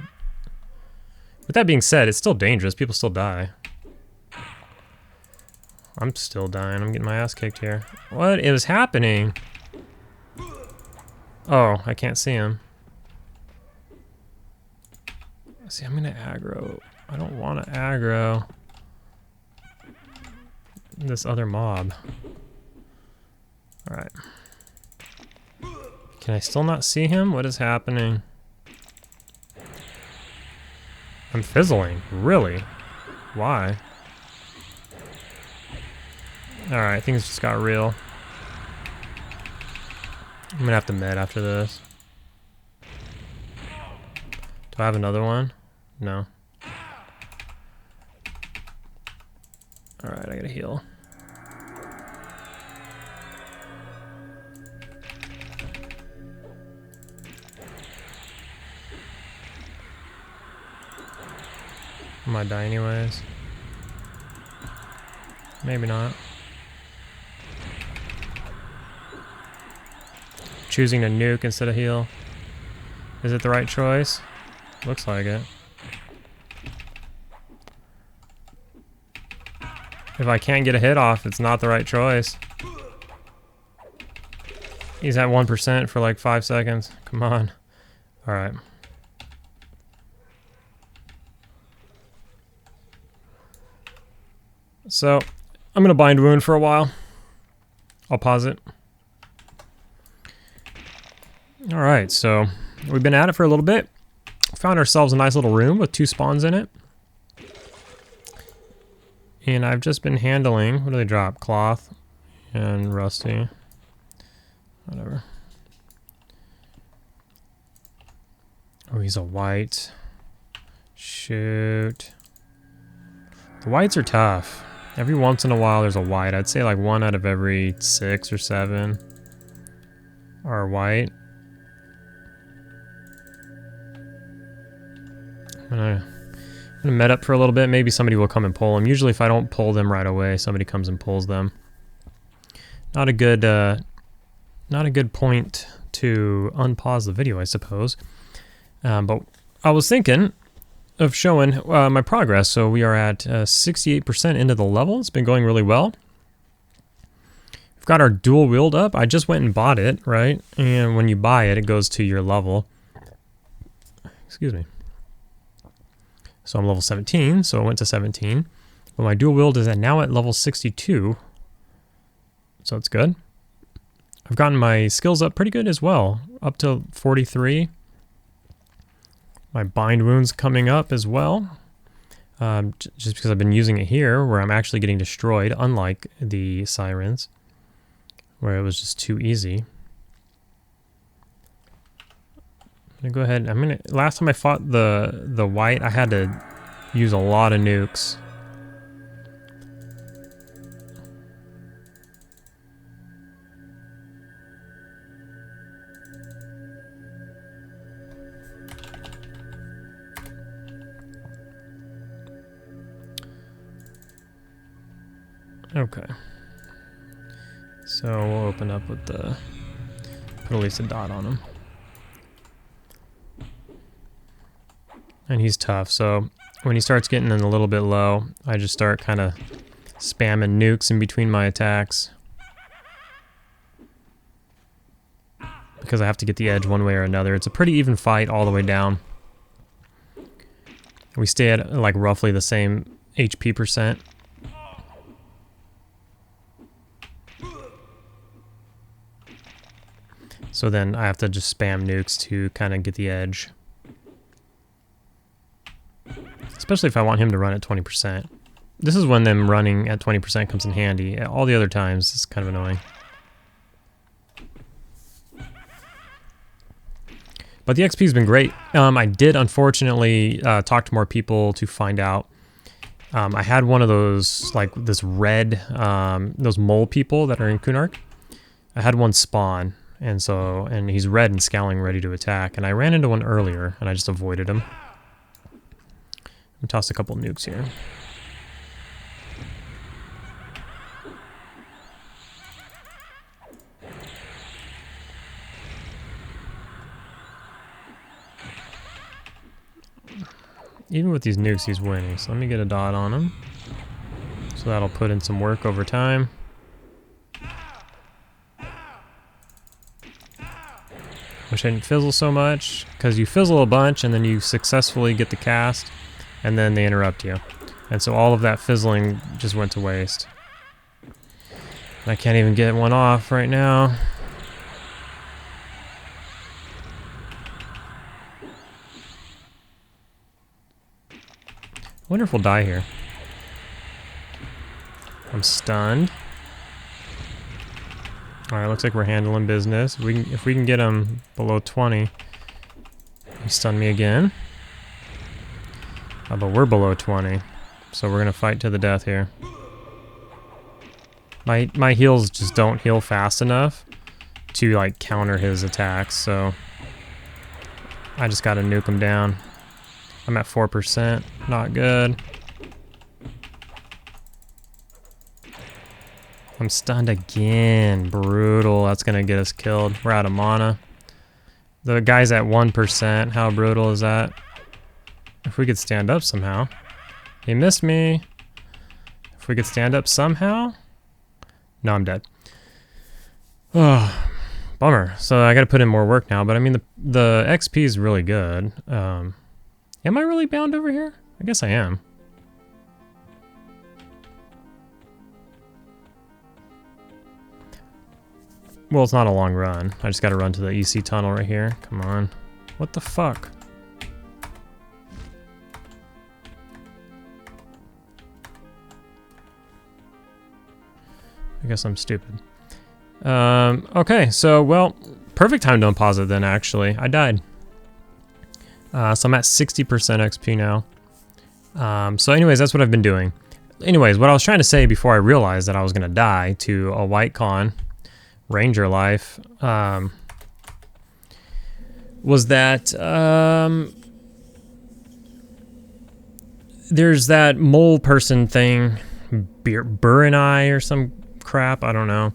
B: that being said, it's still dangerous. People still die. I'm still dying. I'm getting my ass kicked here. What is happening? Oh, I can't see him. See, I'm gonna aggro. I don't want to aggro this other mob. Alright. Can I still not see him? What is happening? I'm fizzling. Really? Why? Alright, things just got real. I'm gonna have to med after this. Do I have another one? No. Alright, I gotta heal. I might die anyways. Maybe not. Choosing to nuke instead of heal. Is it the right choice? Looks like it. If I can't get a hit off, it's not the right choice. He's at 1% for like 5 seconds. Come on. Alright. So, I'm gonna bind wound for a while. I'll pause it. Alright, so we've been at it for a little bit. Found ourselves a nice little room with 2 spawns in it. And I've just been handling, what do they drop? Cloth and rusty. Whatever. Oh, he's a white. Shoot. The whites are tough. Every once in a while there's a white. I'd say like 1 out of every 6 or 7 are white. I'm gonna med up for a little bit. Maybe somebody will come and pull them. Usually if I don't pull them right away, somebody comes and pulls them. Not a good point to unpause the video, I suppose. But I was thinking of showing my progress. So we are at 68% into the level. It's been going really well. We've got our dual wield up. I just went and bought it, right? And when you buy it, it goes to your level. Excuse me. So I'm level 17, so I went to 17. But my dual wield is now at level 62. So it's good. I've gotten my skills up pretty good as well. Up to 43. My bind wound's coming up as well. Just because I've been using it here where I'm actually getting destroyed, unlike the Sirens, where it was just too easy. I'm gonna go ahead. Last time I fought the white, I had to use a lot of nukes. Okay. So we'll open up with put at least a dot on him. And he's tough, so when he starts getting in a little bit low, I just start kind of spamming nukes in between my attacks.
A: because I have to get the edge one way or another. It's a pretty even fight all the way down. We stay at like roughly the same HP percent. So then I have to just spam nukes to kind of get the edge. Especially if I want him to run at 20%. This is when them running at 20% comes in handy. All the other times it's kind of annoying. But the XP's been great. I did unfortunately talk to more people to find out. I had one of those, like this red, those mole people that are in Kurn. I had one spawn, and he's red and scowling, ready to attack. And I ran into one earlier, and I just avoided him. Let me toss a couple nukes here. Even with these nukes, he's winning. So let me get a dot on him. So that'll put in some work over time. Wish I didn't fizzle so much, because you fizzle a bunch and then you successfully get the cast, and then they interrupt you. And so all of that fizzling just went to waste. I can't even get one off right now. I wonder if we'll die here. I'm stunned. Alright, looks like we're handling business. If we can get him below 20. He stunned me again. But we're below 20. So we're gonna fight to the death here. My heals just don't heal fast enough to like counter his attacks, so I just gotta nuke him down. I'm at 4%, not good. I'm stunned again, brutal. That's gonna get us killed. We're out of mana. The guy's at 1%, how brutal is that? If we could stand up somehow. He missed me. If we could stand up somehow. No, I'm dead. Oh, bummer. So I gotta put in more work now, but I mean the XP is really good. Am I really bound over here? I guess I am. Well, it's not a long run. I just gotta run to the EC tunnel right here. Come on. What the fuck? I guess I'm stupid. Okay, so, well, perfect time to unpause it then, actually. I died. So I'm at 60% XP now. So anyways, that's what I've been doing. Anyways, what I was trying to say before I realized that I was going to die to a white con, Ranger life, was that there's that mole person thing, Burn Eye or some crap, I don't know.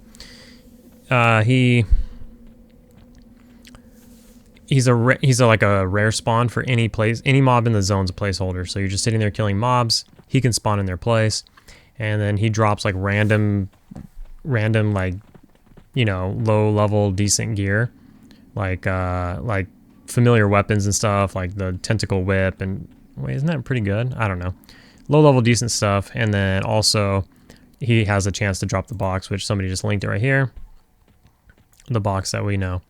A: He's like a rare spawn for any mob in the zone's a placeholder. So you're just sitting there killing mobs. He can spawn in their place, and then he drops like random like, you know, low level decent gear, like familiar weapons and stuff, like the tentacle whip. And wait, isn't that pretty good? I don't know. Low level decent stuff, and then also he has a chance to drop the box, which somebody just linked it right here. The box that we know.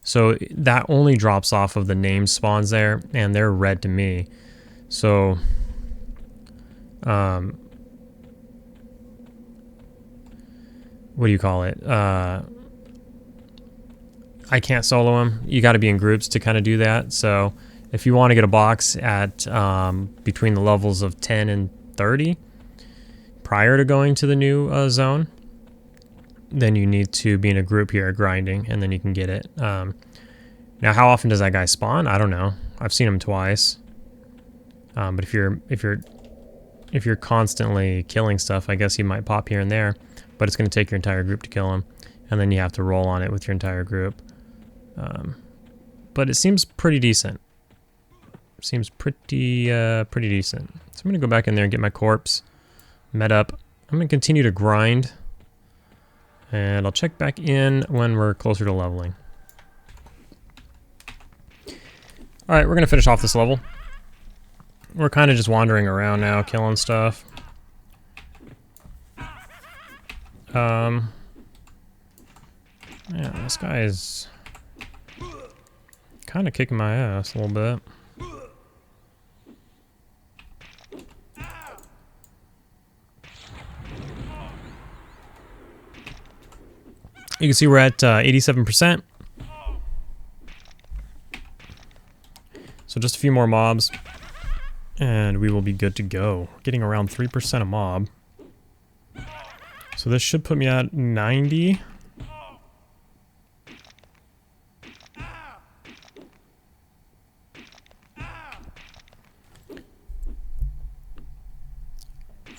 A: So that only drops off of the named spawns there, and they're red to me. So, what do you call it? I can't solo them. You got to be in groups to kind of do that. So if you want to get a box at between the levels of 10 and 30 prior to going to the new zone, then you need to be in a group here grinding, and then you can get it. Now, how often does that guy spawn? I don't know. I've seen him twice. But if you're constantly killing stuff, I guess he might pop here and there. But it's going to take your entire group to kill him, and then you have to roll on it with your entire group. But it seems pretty decent. Seems pretty decent. So I'm going to go back in there and get my corpse, med up. I'm going to continue to grind. And I'll check back in when we're closer to leveling. Alright, we're gonna finish off this level. We're kind of just wandering around now, killing stuff. Yeah, this guy is kind of kicking my ass a little bit. You can see we're at 87%. So just a few more mobs, and we will be good to go. Getting around 3% a mob. So this should put me at 90.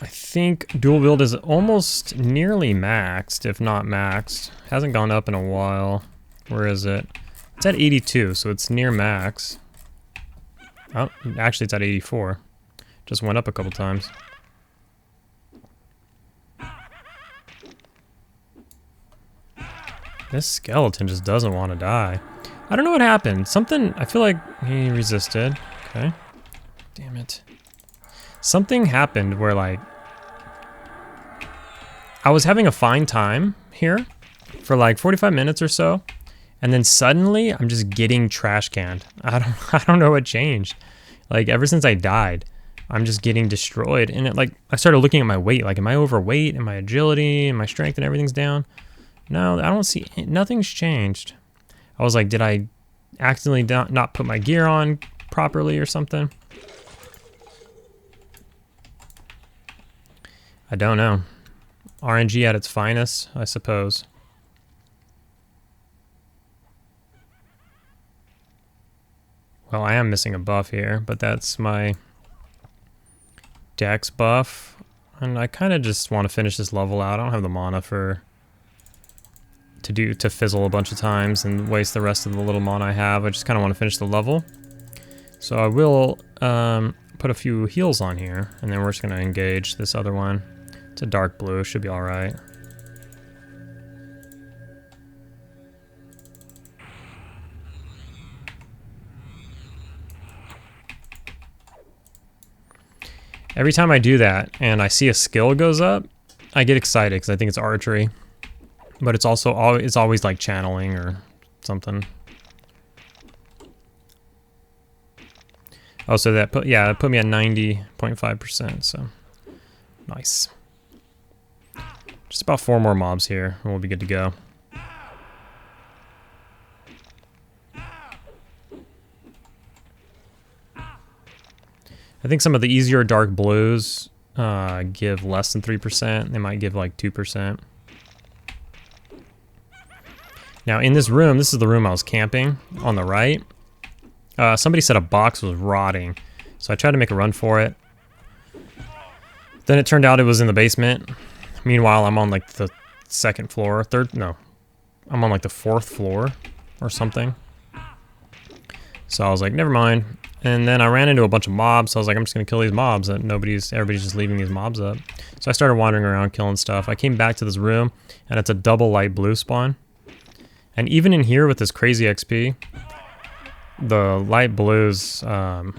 A: I think dual wield is almost nearly maxed, if not maxed. Hasn't gone up in a while. Where is it? It's at 82, so it's near max. Oh, actually it's at 84. Just went up a couple times. This skeleton just doesn't want to die. I don't know what happened. Something, I feel like he resisted. Okay. Damn it. Something happened where, like, I was having a fine time here for like 45 minutes or so, and then suddenly I'm just getting trash canned. I don't know what changed. Like, ever since I died, I'm just getting destroyed. And it, like, I started looking at my weight. Like, am I overweight? And my agility and my strength and everything's down? No, I don't see, nothing's changed. I was like, did I accidentally not put my gear on properly or something? I don't know. RNG at its finest, I suppose. Well, I am missing a buff here, but that's my dex buff. And I kind of just want to finish this level out. I don't have the mana to fizzle a bunch of times and waste the rest of the little mana I have. I just kind of want to finish the level. So I will put a few heals on here, and then we're just going to engage this other one. It's a dark blue, should be alright. Every time I do that and I see a skill goes up, I get excited because I think it's archery. But it's also always like channeling or something. Oh, so that put me at 90.5%, so nice. Just about 4 more mobs here and we'll be good to go. I think some of the easier dark blues give less than 3%. They might give like 2%. Now in this room, this is the room I was camping on the right. Somebody said a box was rotting, so I tried to make a run for it. Then it turned out it was in the basement. Meanwhile, I'm on like the second floor, I'm on like the 4th floor or something. So I was like, never mind. And then I ran into a bunch of mobs, so I was like, I'm just gonna kill these mobs. And everybody's just leaving these mobs up. So I started wandering around killing stuff. I came back to this room, and it's a double light blue spawn. And even in here with this crazy XP, the light blues aren't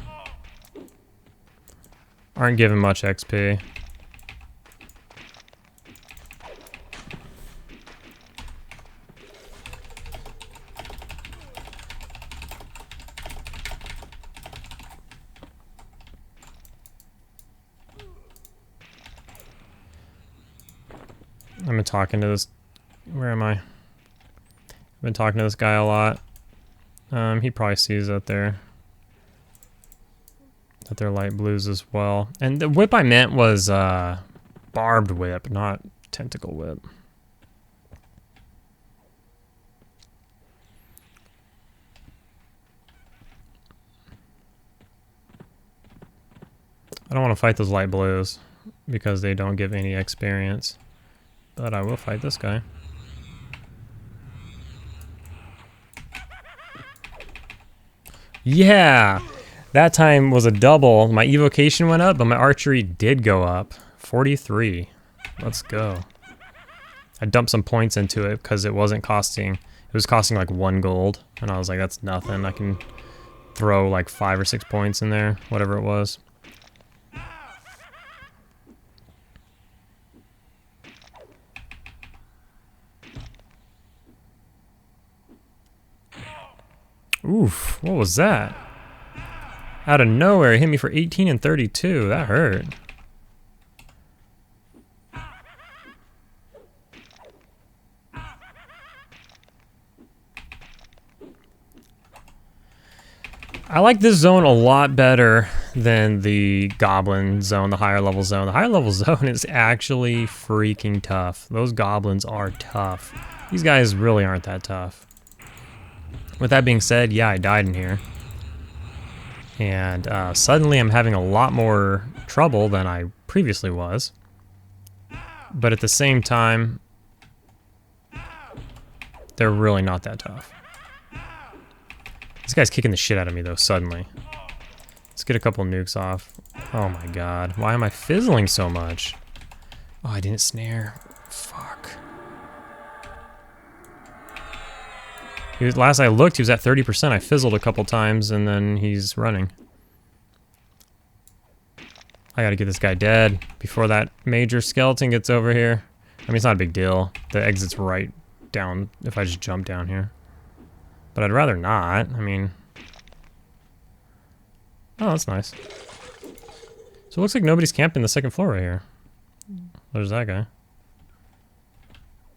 A: giving much XP. I've been talking to this, where am I? I've been talking to this guy a lot. He probably sees that they're light blues as well. And the whip I meant was barbed whip, not tentacle whip. I don't want to fight those light blues because they don't give any experience. But I will fight this guy. Yeah! That time was a double. My evocation went up, but my archery did go up. 43. Let's go. I dumped some points into it because it was costing like 1 gold. And I was like, that's nothing. I can
B: throw like 5 or 6 points in there, whatever it was. Oof, what was that? Out of nowhere, it hit me for 18 and 32. That hurt. I like this zone a lot better than the goblin zone, the higher level zone. The higher level zone is actually freaking tough. Those goblins are tough. These guys really aren't that tough. With that being said, yeah, I died in here. And suddenly I'm having a lot more trouble than I previously was. But at the same time, they're really not that tough. This guy's kicking the shit out of me though, suddenly. Let's get a couple nukes off. Oh my god, why am I fizzling so much? Oh, I didn't snare. Fuck. Last I looked, he was at 30%. I fizzled a couple times and then he's running. I gotta get this guy dead before that major skeleton gets over here. I mean, it's not a big deal. The exit's right down if I just jump down here. But I'd rather not. I mean... Oh, that's nice. So it looks like nobody's camping the second floor right here. There's that guy.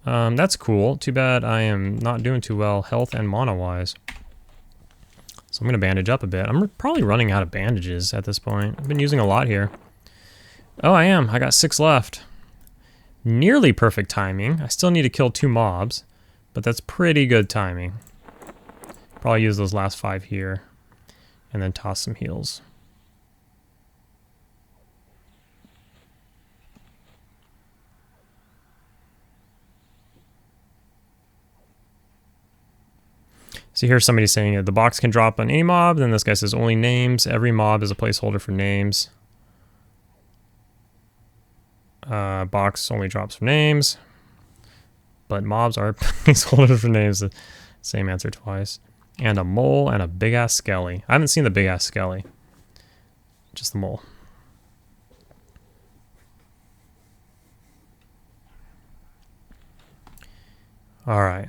B: That's cool. Too bad I am not doing too well health and mana-wise. So I'm going to bandage up a bit. I'm probably running out of bandages at this point. I've been using a lot here. Oh, I am. I got 6 left. Nearly perfect timing. I still need to kill 2 mobs, but that's pretty good timing. Probably use those last 5 here, and then toss some heals. So here's somebody saying that the box can drop on any mob, then this guy says only names. Every mob is a placeholder for names. Box only drops for names, but mobs are placeholders for names. Same answer twice. And a mole and a big-ass skelly. I haven't seen the big-ass skelly. Just the mole. Alright.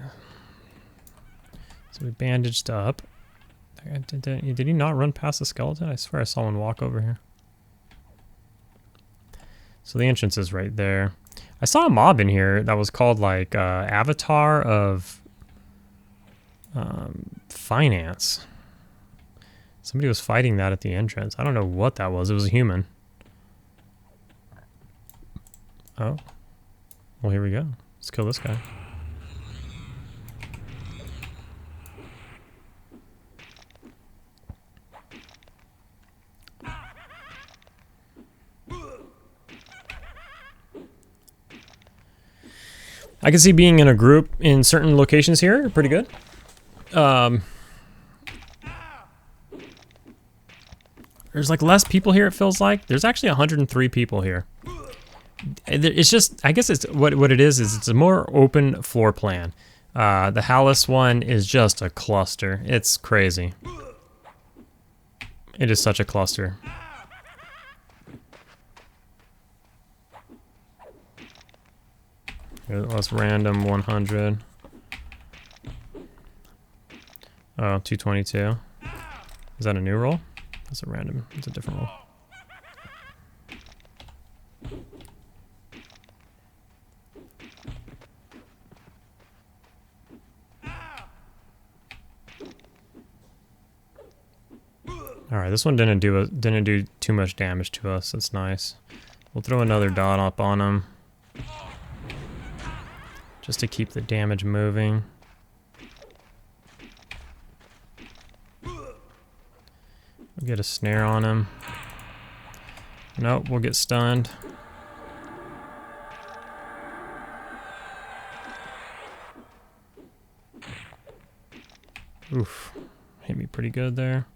B: So we bandaged up. Did he not run past the skeleton? I swear I saw one walk over here. So the entrance is right there. I saw a mob in here that was called like Avatar of Finance. Somebody was fighting that at the entrance. I don't know what that was. It was a human. Oh. Well, here we go. Let's kill this guy. I can see being in a group in certain locations here pretty good. There's like less people here, it feels like. There's actually 103 people here. It's just, I guess it's what it is it's a more open floor plan. The Hallis one is just a cluster. It's crazy. It is such a cluster. Let's random 100. Oh, 222. Is that a new roll? That's a random. It's a different roll. All right, this one didn't do too much damage to us. That's nice. We'll throw another dot up on him, just to keep the damage moving. We'll get a snare on him. Nope, we'll get stunned. Oof, hit me pretty good there.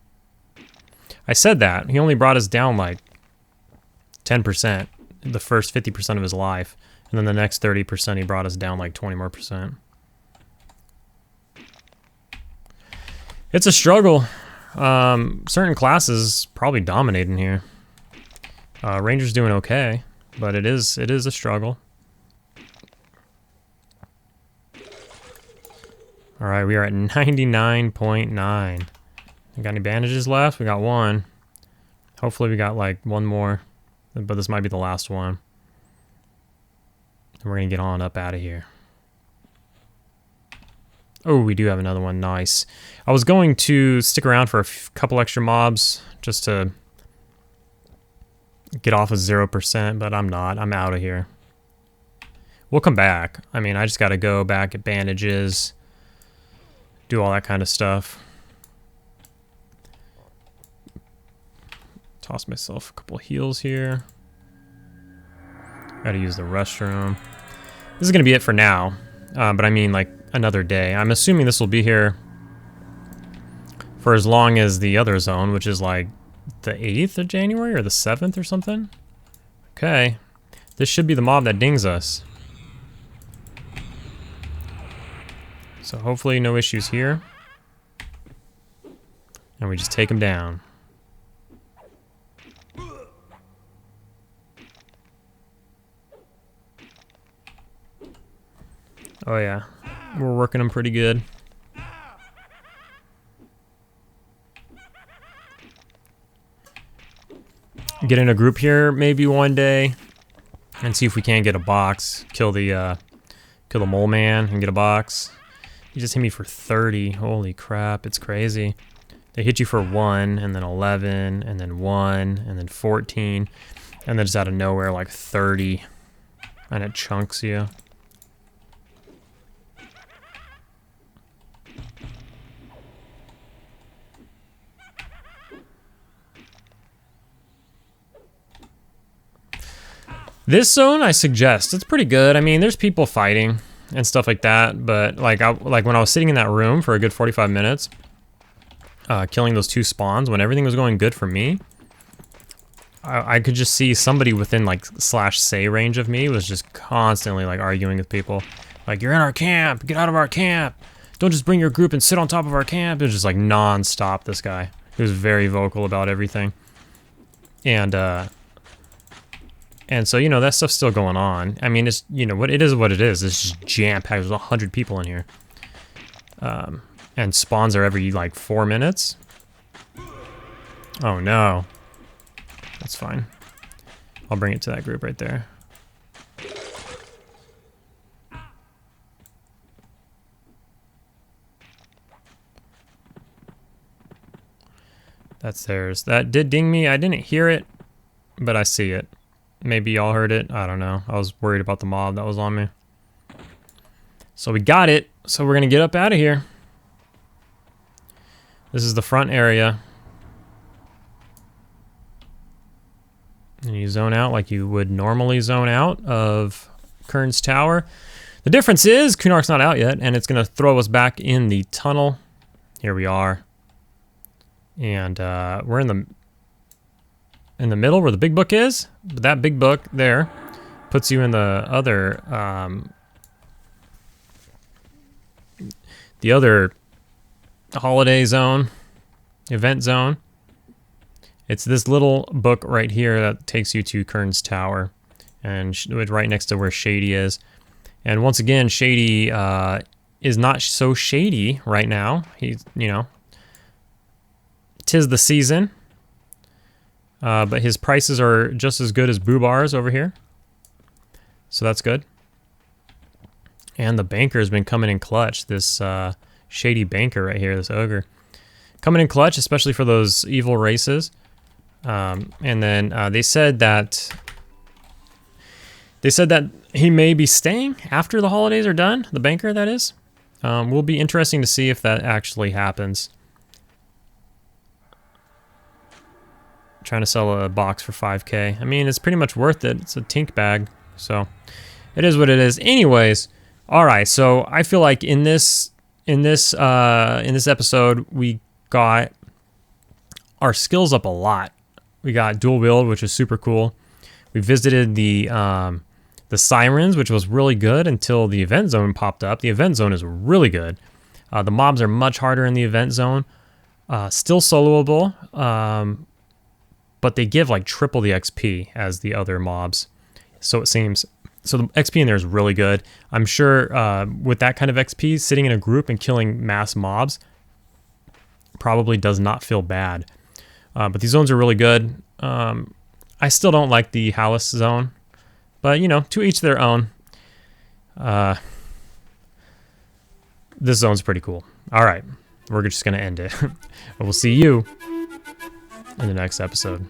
B: I said that. He only brought us down like 10%, the first 50% of his life. And then the next 30% he brought us down like 20 more %. It's a struggle. Certain classes probably dominating here. Ranger's doing okay, but it is a struggle. All right, we are at 99.9. We got any bandages left? We got one. Hopefully we got like one more, but this might be the last one. And we're gonna get on up out of here. Oh, we do have another one, nice. I was going to stick around for a couple extra mobs just to get off of 0%, but I'm not, I'm out of here. We'll come back. I mean, I just gotta go back, get bandages, do all that kind of stuff. Toss myself a couple heals here. Gotta use the restroom. This is gonna be it for now, but I mean like another day. I'm assuming this will be here for as long as the other zone, which is like the 8th of January or the 7th or something. Okay, this should be the mob that dings us. So hopefully no issues here. And we just take him down. Oh yeah, we're working them pretty good. Get in a group here maybe one day and see if we can't get a box. Kill the mole man and get a box. He just hit me for 30. Holy crap, it's crazy. They hit you for 1 and then 11 and then 1 and then 14 and then just out of nowhere like 30 and it chunks you. This zone, I suggest. It's pretty good. I mean, there's people fighting and stuff like that, but like when I was sitting in that room for a good 45 minutes, killing those 2 spawns, when everything was going good for me, I could just see somebody within like /say range of me was just constantly like arguing with people. Like, you're in our camp, get out of our camp. Don't just bring your group and sit on top of our camp. It was just like non-stop, this guy. He was very vocal about everything. And so, you know, that stuff's still going on. I mean, it's, you know, what it is. It's just jam-packed. There's 100 people in here. And spawns are every, like, 4 minutes. Oh, no. That's fine. I'll bring it to that group right there. That's theirs. That did ding me. I didn't hear it, but I see it. Maybe y'all heard it. I don't know. I was worried about the mob that was on me. So we got it. So we're going to get up out of here. This is the front area. And you zone out like you would normally zone out of Kurn's tower. The difference is Kunark's not out yet, and it's going to throw us back in the tunnel. Here we are. And we're in the middle where the big book is. But that big book there puts you in the other holiday zone, event zone. It's this little book right here that takes you to Kurn's tower, and right next to where Shady is. And once again, Shady is not so shady right now. He's, you know, 'tis the season. But his prices are just as good as Boobar's over here. So that's good. And the banker has been coming in clutch. This shady banker right here, this ogre. Coming in clutch, especially for those evil races. And then they said that he may be staying after the holidays are done. The banker, that is. Will be interesting to see if that actually happens. Trying to sell a box for 5K. I mean, it's pretty much worth it. It's a tink bag, so it is what it is. Anyways, all right. So I feel like in this episode, we got our skills up a lot. We got dual wield, which is super cool. We visited the Sirens, which was really good until the event zone popped up. The event zone is really good. The mobs are much harder in the event zone.
A: Still soloable, but they give like triple the XP as the other mobs. So it seems. So the XP in there is really good. I'm sure with that kind of XP, sitting in a group and killing mass mobs probably does not feel bad. But these zones are really good. I still don't like the Hallis zone, but you know, to each their own. This zone's pretty cool. All right, we're just gonna end it. We'll see you in the next episode.